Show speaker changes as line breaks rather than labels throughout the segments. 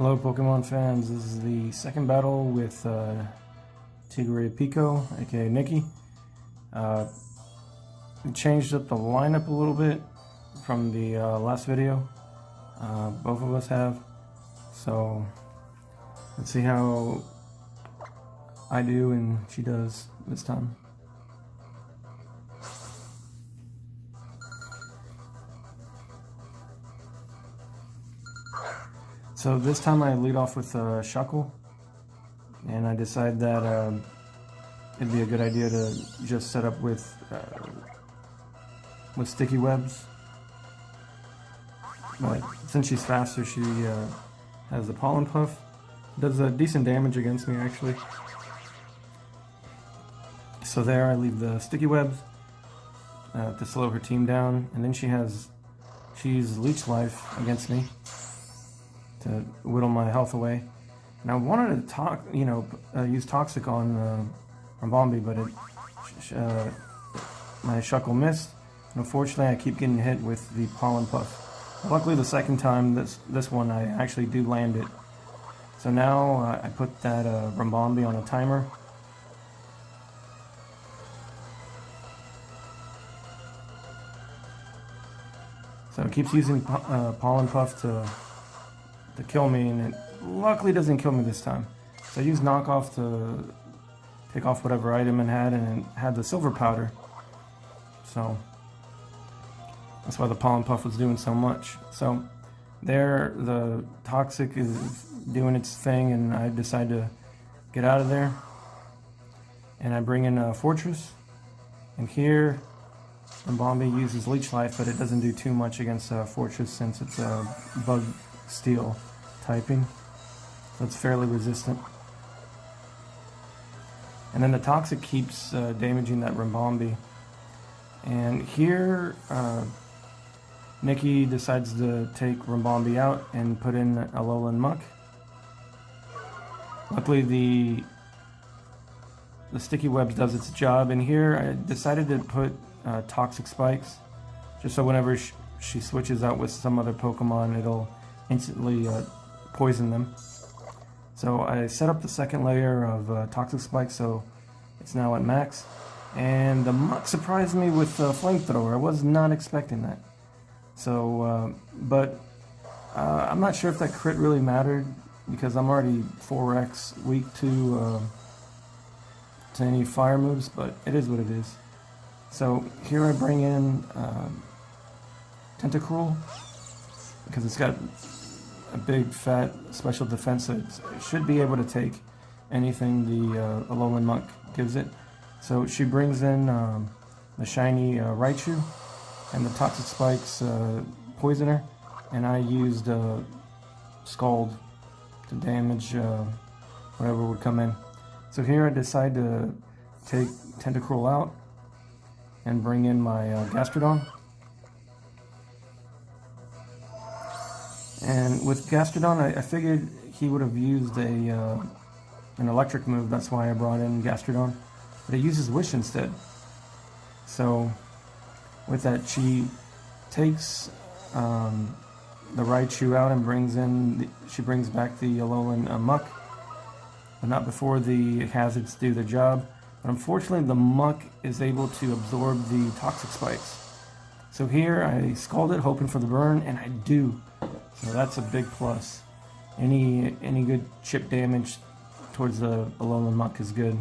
Hello Pokemon fans, this is the second battle with Tigrepeco, aka Nikki. We changed up the lineup a little bit from the last video. Both of us have. So let's see how I do and she does this time. So this time I lead off with Shuckle, and I decide that it'd be a good idea to just set up with sticky webs. But since she's faster, she has the pollen puff. Does decent damage against me actually. So there I leave the sticky webs to slow her team down, and then she's leech life against me to whittle my health away. And I wanted to use toxic on Ribombee, but my Shuckle missed. And unfortunately, I keep getting hit with the pollen puff. Luckily, the second time, this one, I actually do land it. So now I put that Ribombee on a timer. So it keeps using pollen puff to kill me, and it luckily doesn't kill me this time. So I used knockoff to take off whatever item it had, and it had the silver powder. So that's why the pollen puff was doing so much. So there, the toxic is doing its thing, and I decide to get out of there. And I bring in Forretress, and here Ribombee uses leech life, but it doesn't do too much against Forretress since it's a bug steel typing, so it's fairly resistant. And then the toxic keeps damaging that Ribombee. And here Nikki decides to take Ribombee out and put in Alolan Muck. Luckily the sticky webs does its job, and here I decided to put toxic spikes, just so whenever she switches out with some other Pokemon, it'll instantly poison them. So I set up the second layer of toxic spikes, so it's now at max. And the Muck surprised me with flamethrower. I was not expecting that. So, but I'm not sure if that crit really mattered, because I'm already 4x weak to any fire moves, but it is what it is. So here I bring in Tentacruel, because it's got a big fat special defense, so it should be able to take anything the Alolan Muck gives it. So she brings in the shiny Raichu, and the toxic spikes poison her, and I used Scald to damage whatever would come in. So here I decide to take Tentacruel out and bring in my Gastrodon. And with Gastrodon, I figured he would have used an electric move. That's why I brought in Gastrodon. But it uses Wish instead. So with that, she takes the Raichu out and brings back the Alolan Muck, but not before the hazards do their job. But unfortunately, the Muck is able to absorb the toxic spikes. So here I Scald it, hoping for the burn, and I do. So that's a big plus. Any good chip damage towards the Alolan Muck is good.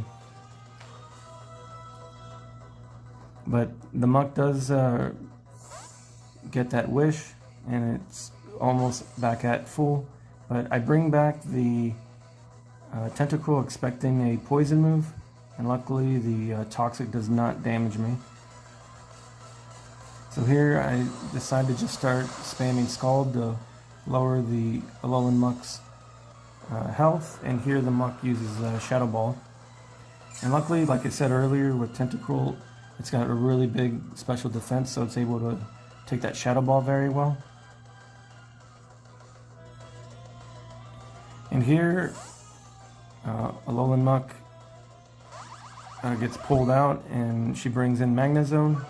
But the Muck does get that wish, and it's almost back at full. But I bring back the Tentacruel expecting a poison move, and luckily the toxic does not damage me. So here I decide to just start spamming Scald to lower the Alolan Muck's health, and here the Muck uses Shadow Ball. And luckily, like I said earlier, with Tentacruel, it's got a really big special defense, so it's able to take that Shadow Ball very well. And here, Alolan Muck gets pulled out, and she brings in Magnezone.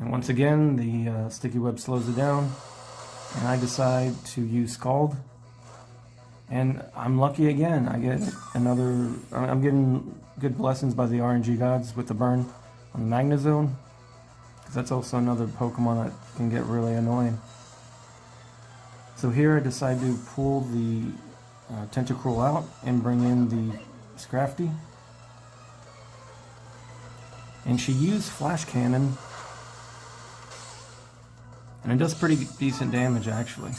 And once again, the sticky web slows it down. and I decide to use Scald. And I'm lucky again. I get another. I'm getting good blessings by the RNG gods with the burn on the Magnezone, because that's also another Pokemon that can get really annoying. So here I decide to pull the Tentacruel out and bring in the Scrafty. And she used Flash Cannon, and it does pretty decent damage actually.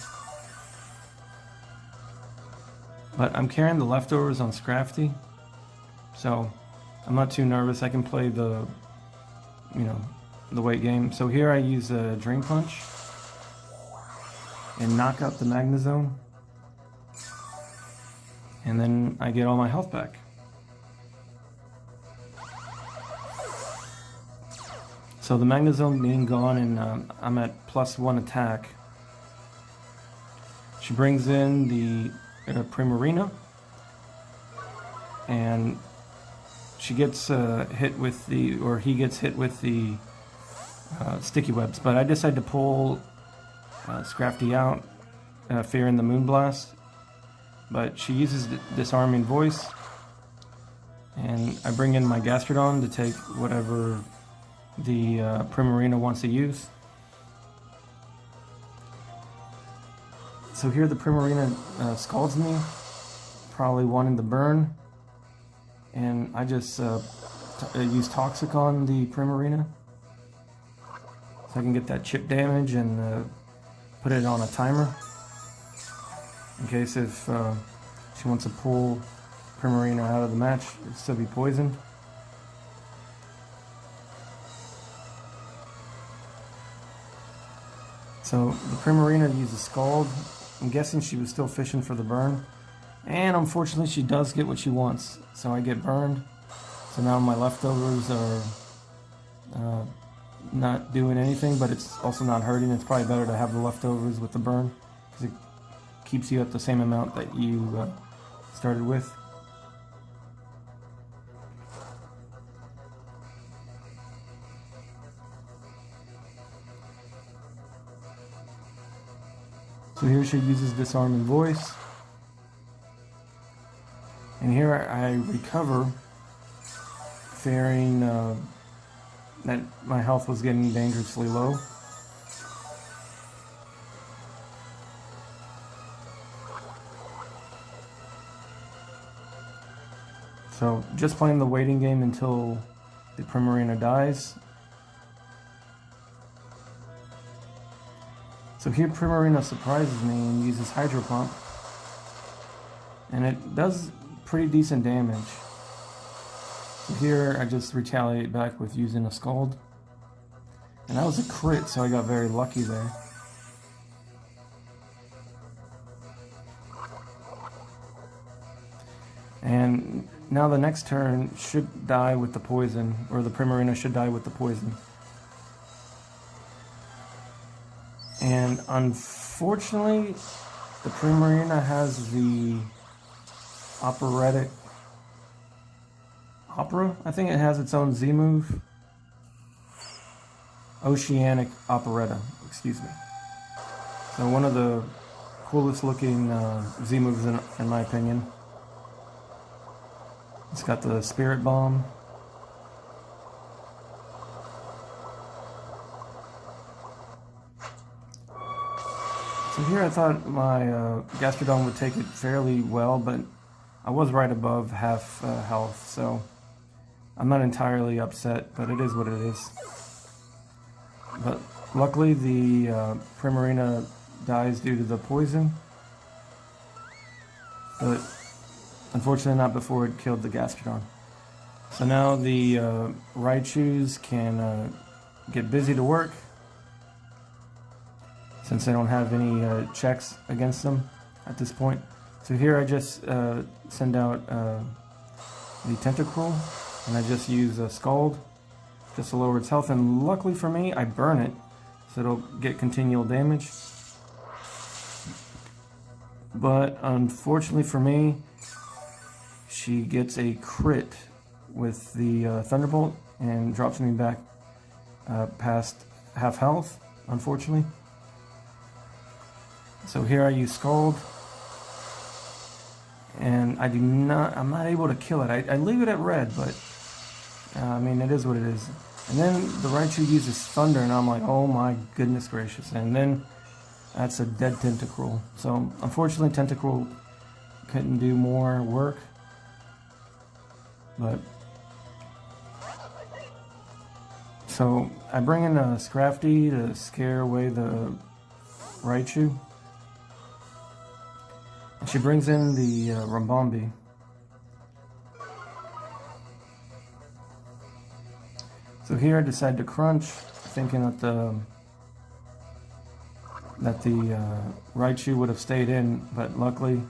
But I'm carrying the leftovers on Scrafty, so I'm not too nervous. I can play the, the weight game. So here I use a Drain Punch and knock out the Magnezone, and then I get all my health back. So the Magnezone being gone, and I'm at +1 attack. She brings in the Primarina, and she gets hit with the, or he gets hit with the sticky webs. But I decide to pull Scrafty out, fearing the Moonblast. But she uses Disarming Voice, and I bring in my Gastrodon to take whatever the Primarina wants to use. So here the Primarina scalds me, probably wanting to burn, and I just use Toxic on the Primarina so I can get that chip damage and put it on a timer in case if she wants to pull Primarina out of the match, it'll still be poisoned. So the Primarina uses Scald. I'm guessing she was still fishing for the burn. And unfortunately she does get what she wants. So I get burned. So now my leftovers are not doing anything, but it's also not hurting. It's probably better to have the leftovers with the burn, because it keeps you at the same amount that you started with. So here she uses Disarming Voice, and here I recover, fearing that my health was getting dangerously low. So just playing the waiting game until the Primarina dies. So here Primarina surprises me and uses Hydro Pump, and it does pretty decent damage. So here I just retaliate back with using a Scald, and that was a crit, so I got very lucky there. And now the next turn should die with the poison, or the Primarina should die with the poison. And unfortunately, the Primarina has the operatic opera. I think it has its own Z move. Oceanic Operetta, excuse me. So one of the coolest looking Z moves in my opinion. It's got the Spirit Bomb. So here I thought my Gastrodon would take it fairly well, but I was right above half health, so I'm not entirely upset, but it is what it is. But luckily the Primarina dies due to the poison, but unfortunately not before it killed the Gastrodon. So now the Raichus can get busy to work, since I don't have any checks against them at this point. So here I just send out the Tentacruel, and I just use a Scald just to lower its health, and luckily for me I burn it so it'll get continual damage. But unfortunately for me, she gets a crit with the Thunderbolt and drops me back past half health, unfortunately. So here I use Scald, and I'm not able to kill it. I leave it at red, but I mean, it is what it is. And then the Raichu uses Thunder, and I'm like, oh my goodness gracious. And then that's a dead Tentacruel. So unfortunately, Tentacruel couldn't do more work. But so I bring in a Scrafty to scare away the Raichu. And she brings in the Ribombee. So here I decide to crunch, thinking that the Raichu would have stayed in, but luckily,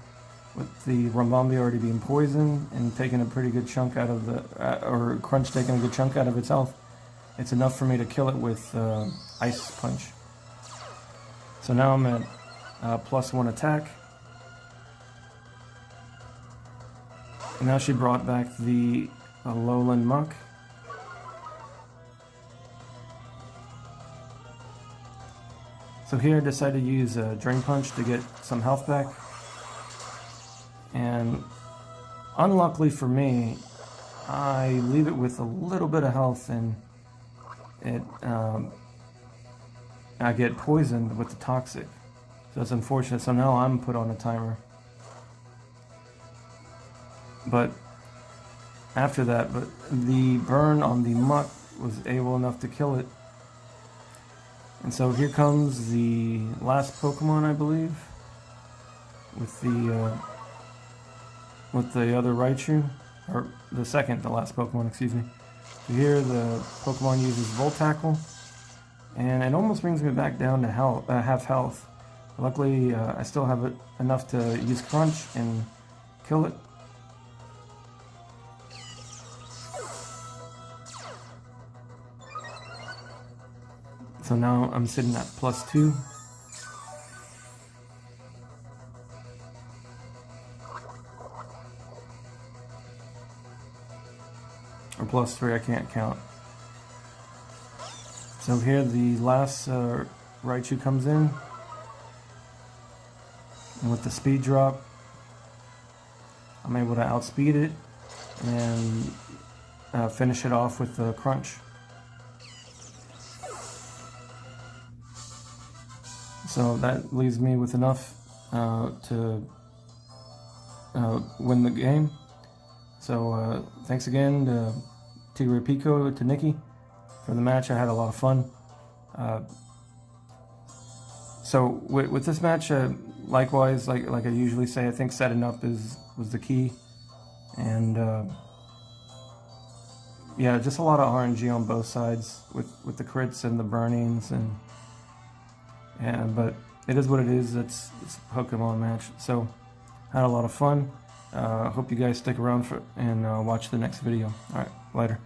with the Ribombee already being poisoned and taking a pretty good chunk out of the, or Crunch taking a good chunk out of its health, it's enough for me to kill it with Ice Punch. So now I'm at +1 attack. And now she brought back the Alolan Muck. So here I decided to use a Drain Punch to get some health back. And unluckily for me, I leave it with a little bit of health, and I get poisoned with the Toxic. So that's unfortunate. So now I'm put on a timer. But after that, the burn on the Muck was able enough to kill it. And so here comes the last Pokemon, I believe, with the other Raichu, or the last Pokemon, excuse me. So here the Pokemon uses Volt Tackle, and it almost brings me back down to half health. Luckily, I still have enough to use Crunch and kill it. So now I'm sitting at +2. Or +3, I can't count. So here the last Raichu comes in. And with the speed drop, I'm able to outspeed it and finish it off with the Crunch. So that leaves me with enough to win the game. So thanks again to Tigrepeco, to Nikki, for the match. I had a lot of fun. So with this match, likewise, like I usually say, I think setting up was the key. And yeah, just a lot of RNG on both sides with the crits and the burnings but it is what it is. It's a Pokemon match. So had a lot of fun. Hope you guys stick around and watch the next video. All right, later.